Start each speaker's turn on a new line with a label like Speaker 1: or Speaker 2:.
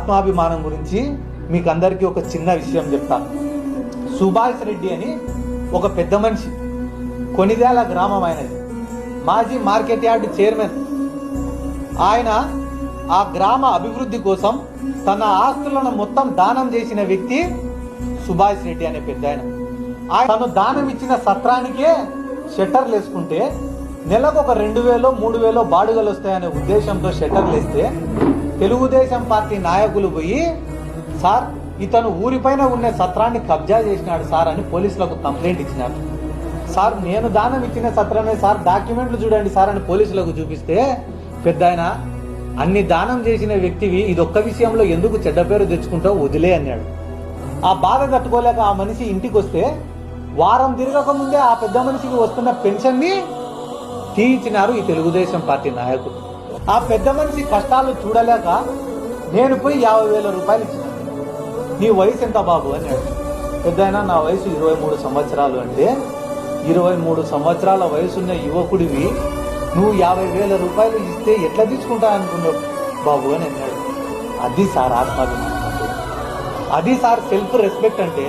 Speaker 1: ఆత్మాభిమానం గురించి మీకు అందరికీ ఒక చిన్న విషయం చెప్తాను. సుభాష్ రెడ్డి అని ఒక పెద్ద మనిషి, కొనిదేల గ్రామం ఆయనది, మాజీ మార్కెట్ యార్డ్ చైర్మన్. ఆయన ఆ గ్రామ అభివృద్ధి కోసం తన ఆస్తులను మొత్తం దానం చేసిన వ్యక్తి సుభాష్ రెడ్డి అనే పెద్ద ఆయన. తను దానం ఇచ్చిన సత్రానికే షట్టర్లు వేసుకుంటే నెలకు ఒక 2,000 3,000 బాడుగలు వస్తాయనే ఉద్దేశంతో షట్టర్లు వేస్తే తెలుగుదేశం పార్టీ నాయకులు పోయి, సార్ ఇతను ఊరిపైన ఉన్న సత్రాన్ని కబ్జా చేసినాడు సార్ అని పోలీసులకు కంప్లైంట్ ఇచ్చినారు. సార్ నేను దానం ఇచ్చిన సత్రమే సార్, డాక్యుమెంట్లు చూడండి సార్ అని పోలీసులకు చూపిస్తే పెద్ద ఆయన, అన్ని దానం చేసిన వ్యక్తివి ఇదొక్క విషయంలో ఎందుకు చెడ్డ పేరు తెచ్చుకుంటావు, వదిలే అన్నాడు. ఆ బాధ తట్టుకోలేక ఆ మనిషి ఇంటికి వస్తే వారం తిరగక ముందే ఆ పెద్ద మనిషికి వస్తున్న పెన్షన్ని తీయించినారు ఈ తెలుగుదేశం పార్టీ నాయకులు. ఆ పెద్ద మనిషి కష్టాలు చూడలేక నేను పోయి 50,000 రూపాయలు ఇచ్చిన. నీ వయసు ఎంత బాబు అన్నాడు. పెద్ద ఆయన, నా వయసు 23 సంవత్సరాలు అంటే, 23 సంవత్సరాల వయసున్న యువకుడివి నువ్వు 50,000 రూపాయలు ఇస్తే ఎట్లా తీసుకుంటా అనుకున్నావు బాబు అని అన్నాడు. అది సార్ ఆత్మాభిమానం అంటే, అది సార్ సెల్ఫ్ రెస్పెక్ట్ అంటే.